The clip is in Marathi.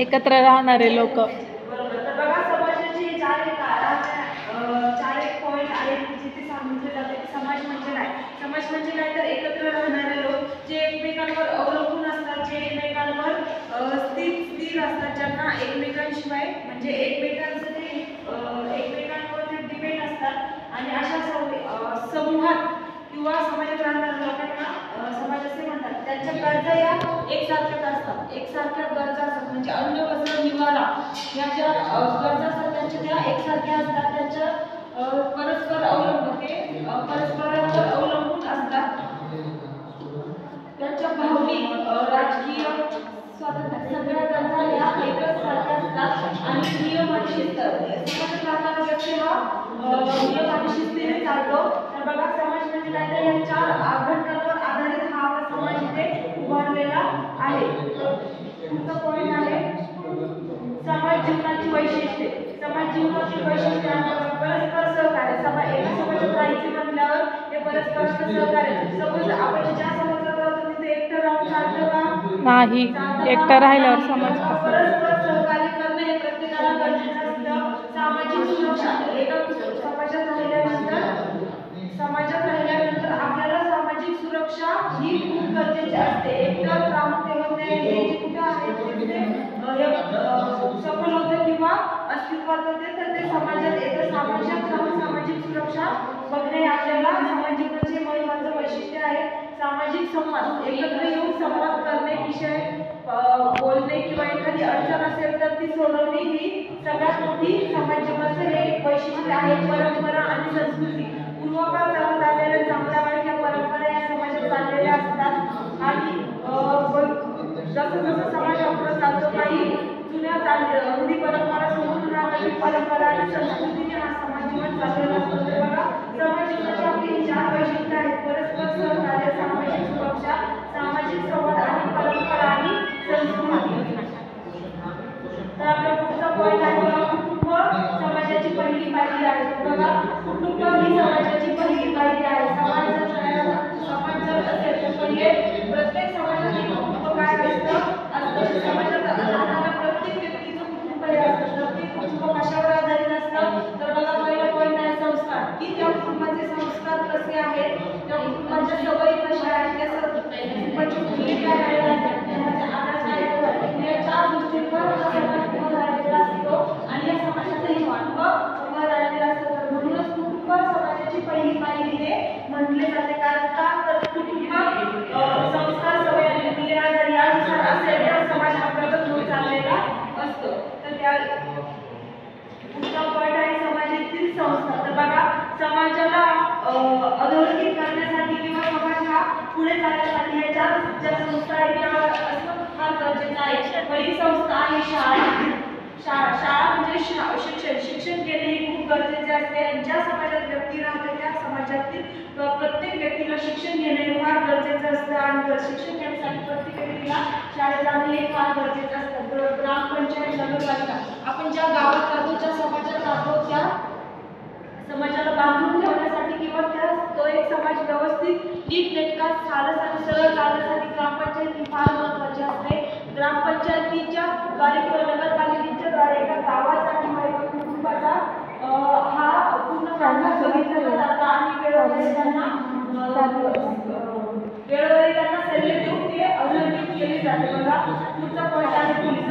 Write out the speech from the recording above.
एकत्र राहणारे लोक. बरोबर. तर बघा समाजाचे चार एक पॉईंट आहेत जिथे सांगितले जाते की समाज म्हणजे काय. समाज म्हणजे काय तर एकत्र राहणारे लोक जे एकमेकांवर अवलंबून असतात, जे एकमेकांवर स्थिर असतात, ज्यांना एकमेकांशिवाय म्हणजे एकमेकांवर ते डिपेंड असतात. आणि अशा समूहात किंवा समाजात राहणाऱ्या लोकांना समाज असे म्हणतात. त्यांच्या गरजा या एकसारख्याच असतात, एकसारख्या गरजा असतात. म्हणजे अन्न वस्त्र निवारा या ज्या गरजा असतात त्यांच्या त्या एकसारख्या असतात. त्यांच्या परस्परावर अवलंबून असतात. त्यांच्या भावनिक राजकीय स्वातंत्र्य सगळ्या गरजा या एकच सारख्या असतात. आणि नियम आणि शिस्त समाजात राहणारा व्यक्ती हा नियम आणि शिस्तीने चालतो. तर बघा समाज म्हणजे काय तर या चार घटकांवर आधारित हा आपला समाज इथे उभारलेला आहे. पुढचा पॉईंट आहे समाज जीवनाची वैशिष्ट्ये. समाज जीवनाची वैशिष्ट्ये परस्पर सहकार्य. एका समाजात राहायचे म्हटल्यावर हे परस्पर सहकार्य. सपोज आपण ज्या समाजात राहतो तिथे एकटं राहून चालतं का? नाही, एकटं राहिल्यावर समाज कसा. परस्पर सहकार्य करणे हे प्रत्येकाला गरजेचं असतं. सामाजिक सुरक्षा. एका समाजात राहिल्यानंतर आपल्याला सामाजिक सुरक्षा ही खूप गरजेची असते. एकटं राहून ठेवत नाही हे जे कुठे आहे तिथे सफल होतं किंवा अस्तित्वात होते. तर ते समाजात येतं. समाजात राहून सामाजिक सुरक्षा बघणे आपल्याला सामाजिकचे महत्त्वाचं वैशिष्ट्य आहे. सामाजिक संवाद. एकत्र येऊन संवाद करणे, विषय बोलणे किंवा एखादी अडचण असेल तर ती सोडवणे ही सगळ्यात मोठी समाज जीवनाचं हे एक वैशिष्ट्य आहे. परंपरा आणि संस्कृती. पूर्वकाळ चालत आलेल्या चांगल्या वाईट या परंपरा या समाजात चाललेल्या असतात. आणि जसं जसं समाज पुढे चालतो काही जुन्या रूढी परंपरा सोडून राहणारी परंपरा आणि संस्कृतीने हा समाज जीवन चाललेला असतो. तर बघा समाज जीवनाची आपली चार वैशिष्ट्य आहेत. परस्पर सहकार्य, सामाजिक सुरक्षा, सामाजिक संवाद आणि परंपरा आणि संस्कृती. तर आपला पुढचा पॉईंट आहे बघा कुटुंब समाजाची पहिली पायरी आहे. बघा कुटुंब ही समाजाची पहिली पायरी आहे. समाज जर असेल तर पहिले प्रत्येक समाजात एक कुटुंब काय असतं. समाजात राहणाऱ्या प्रत्येक व्यक्तीचं कुटुंब हे असतं. प्रत्येक कुटुंब कशावर आधारित असतं. तर बघा पहिला पॉईंट आहे संस्कार. की त्या कुटुंबाचे संस्कार कसे आहेत, त्या कुटुंबाच्या सवयी कशा आहेत, त्या कुटुंबाची भूमिका काय आहे, त्याचा आधार काय आहे, या चार गोष्टींवर हा समाज उभा राहिलेला असतो. आणि या समाजाचंही कुटुंब उभं राहिलेलं असतं. तर म्हणूनच कुटुंब समाजाची पहिली पायरी हे म्हटले जाते. कारण का तर कुटुंब संस्कार सवय आणि मूल्य यानुसार असेल तर समाज हा प्रगत होत चाललेला असतो. तर त्या पुढचा पॉईंट आहे समाजातील संस्कार. तर बघा समाजाला अधोरेखित करण्यासाठी किंवा समाज हा पुढे जाण्यासाठी या ज्या संस्था आहेत त्या असणं फार गरजेचं आहे. पहिली संस्था आहे शाळा. शाळा म्हणजे शिक्षण घेणे हे खूप गरजेचे असते. ज्या समाजात व्यक्ती राहते त्या समाजातील प्रत्येक व्यक्तीला शिक्षण घेणे हे फार गरजेचं असतं. आणि शिक्षण घेण्यासाठी प्रत्येक व्यक्तीला शाळेत जाणे हे फार गरजेचं असतं. ग्रामपंचायत, नगरपालिका आपण ज्या गावात राहतो, ज्या समाजात राहतो त्या समाजाला बांधून ठेवण्यासाठी किंवा तो एक समाज व्यवस्थित नीटनेटका सरळ चालण्यासाठी ग्रामपंचायत ही फार महत्त्वाची असते. ग्रामपंचायतीच्या द्वारे किंवा नगरपालिकेच्या द्वारे एका गावाचा किंवा एका कुटुंबाचा हा पूर्ण कारभार बघितला जातो. आणि वेळोवेळी त्यांना सल्ले देऊन ते अधोरेखित केले जाते. बघा पुढचा पॉईंट आहे पोलीस.